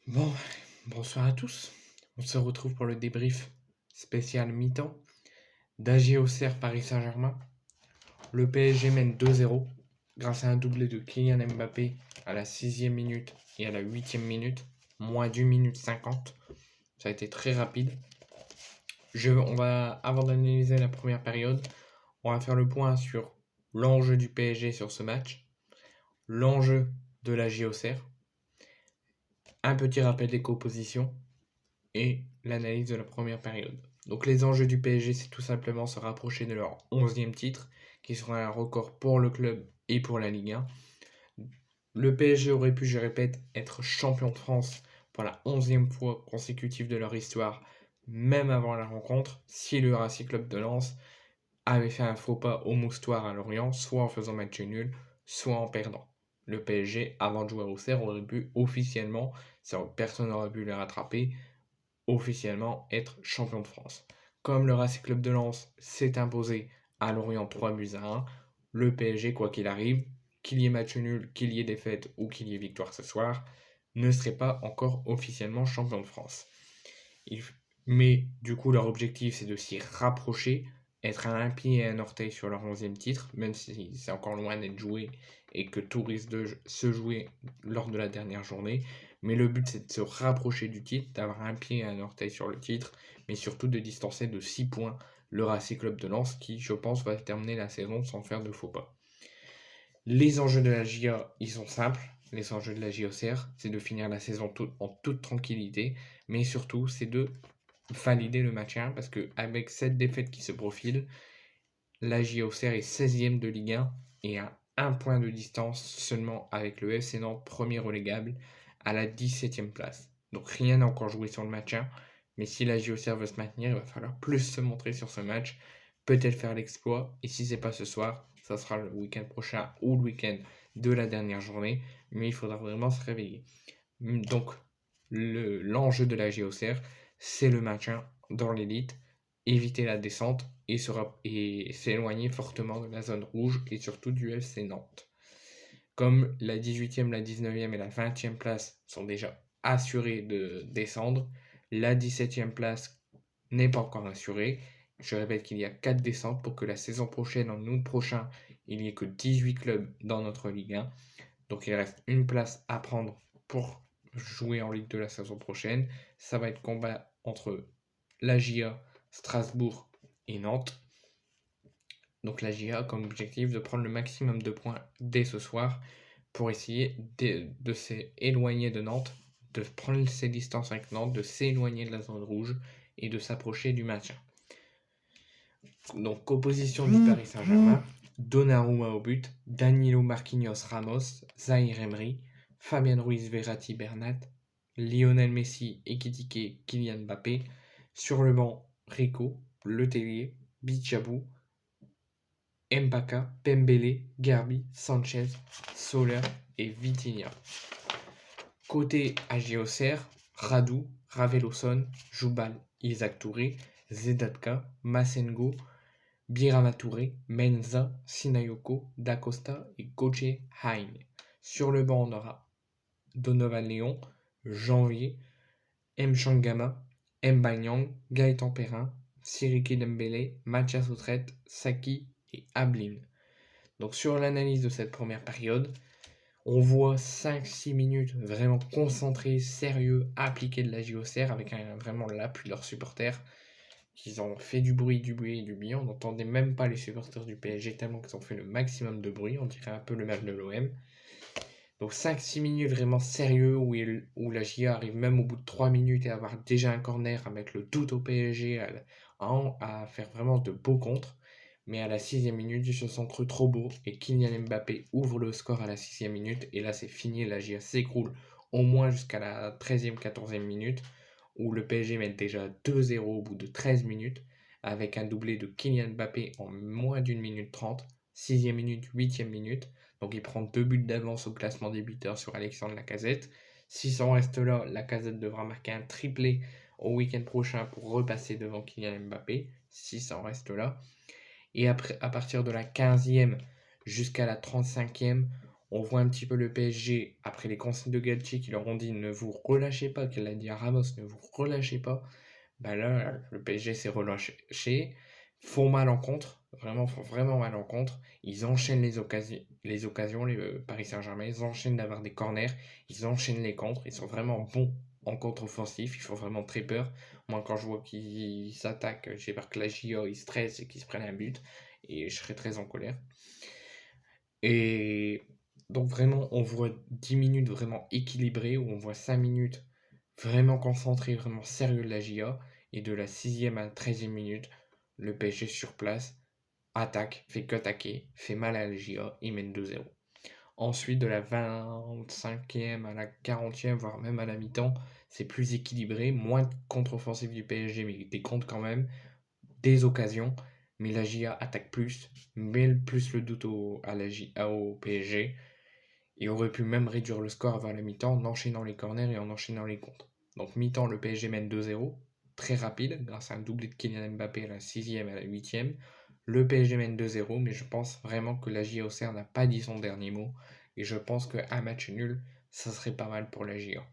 Bon, bonsoir à tous. On se retrouve pour le débrief spécial mi-temps d'AG Auxerre Paris Saint-Germain. Le PSG mène 2-0 grâce à un doublé de Kylian Mbappé à la 6e minute et à la 8e minute, moins d'1 minute 50. Ça a été très rapide. Avant d'analyser la première période, on va faire le point sur l'enjeu du PSG sur ce match, l'enjeu de l'AG Auxerre, un petit rappel des compositions et l'analyse de la première période. Donc les enjeux du PSG, c'est tout simplement se rapprocher de leur 11e titre, qui sera un record pour le club et pour la Ligue 1. Le PSG aurait pu, je répète, être champion de France pour la 11e fois consécutive de leur histoire, même avant la rencontre, si le Racing Club de Lens avait fait un faux pas au moustoir à Lorient, soit en faisant match nul, soit en perdant. Le PSG, avant de jouer à Auxerre, aurait pu officiellement, personne n'aurait pu les rattraper, officiellement être champion de France. Comme le Racing Club de Lens s'est imposé à Lorient 3-1, le PSG, quoi qu'il arrive, qu'il y ait match nul, qu'il y ait défaite ou qu'il y ait victoire ce soir, ne serait pas encore officiellement champion de France. Mais du coup, leur objectif, c'est de s'y rapprocher, être à un pied et un orteil sur leur 11e titre, même si c'est encore loin d'être joué et que tout risque de se jouer lors de la dernière journée. Mais le but, c'est de se rapprocher du titre, d'avoir un pied et un orteil sur le titre, mais surtout de distancer de 6 points le Racing Club de Lens, qui, je pense, va terminer la saison sans faire de faux pas. Les enjeux de la GIA, ils sont simples. Les enjeux de la JOCR, c'est de finir la saison en toute tranquillité, mais surtout, c'est de valider le maintien, parce qu'avec cette défaite qui se profile, la JOCR est 16e de Ligue 1 et à un point de distance seulement avec le FC Nantes, premier relégable, à la 17e place. Donc rien n'a encore joué sur le maintien, mais si la JOCR veut se maintenir, il va falloir plus se montrer sur ce match, peut-être faire l'exploit, et si c'est pas ce soir, ça sera le week-end prochain ou le week-end de la dernière journée, mais il faudra vraiment se réveiller. Donc l'enjeu de la JOCR, c'est le maintien dans l'élite, éviter la descente et s'éloigner fortement de la zone rouge et surtout du FC Nantes. Comme la 18e, la 19e et la 20e place sont déjà assurées de descendre, la 17e place n'est pas encore assurée. Je répète qu'il y a 4 descentes pour que la saison prochaine, en août prochain, il n'y ait que 18 clubs dans notre Ligue 1. Donc il reste une place à prendre pour jouer en Ligue 2 la saison prochaine. Ça va être combat entre la GIA, Strasbourg et Nantes. Donc la GIA a comme objectif de prendre le maximum de points dès ce soir pour essayer de s'éloigner de Nantes, de prendre ses distances avec Nantes, de s'éloigner de la zone rouge et de s'approcher du maintien. Donc composition du Paris Saint-Germain, Donnarumma au but, Danilo Marquinhos Ramos, Zahir Emery, Fabien Ruiz Verratti Bernat, Lionel Messi Ekitike Kylian Mbappé, sur le banc Rico, Letellier, Bichabou, Mpaka, Pembele, Garbi, Sanchez, Soler et Vitinha. Côté AG Auxerre, Radou, Raveloson, Joubal, Isaac Touré, Zedatka, Masengo, Birama Touré, Menza, Sinayoko, Dacosta et Goche Hain. Sur le banc, on aura Donovan Léon, Janvier, Mchangama, Mbanyang, Gaëtan Perrin, Siriki Dembélé, Mathias Outret, Saki et Ablin. Donc sur l'analyse de cette première période, on voit 5-6 minutes vraiment concentrées, sérieux, appliquées de la JOCR avec vraiment l'appui de leurs supporters. Ils ont fait du bruit. On n'entendait même pas les supporters du PSG tellement qu'ils ont fait le maximum de bruit. On dirait un peu le match de l'OM. Donc 5-6 minutes vraiment sérieux où la GIA arrive même au bout de 3 minutes et avoir déjà un corner à mettre le doute au PSG, à faire vraiment de beaux contres. Mais à la 6e minute, ils se sont crus trop beaux et Kylian Mbappé ouvre le score à la 6e minute. Et là, c'est fini, la GIA s'écroule au moins jusqu'à la 13e, 14e minute où le PSG met déjà 2-0 au bout de 13 minutes avec un doublé de Kylian Mbappé en moins d'1 minute 30, 6e minute, 8e minute. Donc il prend 2 buts d'avance au classement des buteurs sur Alexandre Lacazette. Si ça en reste là, Lacazette devra marquer un triplé au week-end prochain pour repasser devant Kylian Mbappé, si ça en reste là. Et après, à partir de la 15e jusqu'à la 35e, On voit un petit peu le PSG, après les consignes de Galtier qui leur ont dit ne vous relâchez pas, qu'elle a dit à Ramos, ne vous relâchez pas. Bah là, le PSG s'est relâché, font mal en contre, vraiment, font vraiment mal en contre. Ils enchaînent les occasions, Paris Saint-Germain, ils enchaînent d'avoir des corners, ils enchaînent les contres, ils sont vraiment bons en contre-offensif, ils font vraiment très peur. Moi, quand je vois qu'ils s'attaquent, j'ai peur que la JO, ils stressent et qu'ils se prennent un but, et je serais très en colère. Et donc vraiment, on voit 10 minutes vraiment équilibrées, où on voit 5 minutes vraiment concentrées, vraiment sérieux de la JA, et de la 6e à la 13e minute, le PSG sur place attaque, fait qu'attaquer, fait mal à la JA, il mène 2-0. Ensuite, de la 25e à la 40e, voire même à la mi-temps, c'est plus équilibré, moins de contre-offensive du PSG, mais des comptes quand même, des occasions, mais la JA attaque plus, met plus le doute au PSG, et aurait pu même réduire le score avant la mi-temps en enchaînant les corners et en enchaînant les contres. Donc mi-temps, le PSG mène 2-0, très rapide, grâce à un doublé de Kylian Mbappé à la 6e et à la 8e. Le PSG mène 2-0, mais je pense vraiment que la JA Auxerre n'a pas dit son dernier mot, et je pense qu'un match nul, ça serait pas mal pour la JA.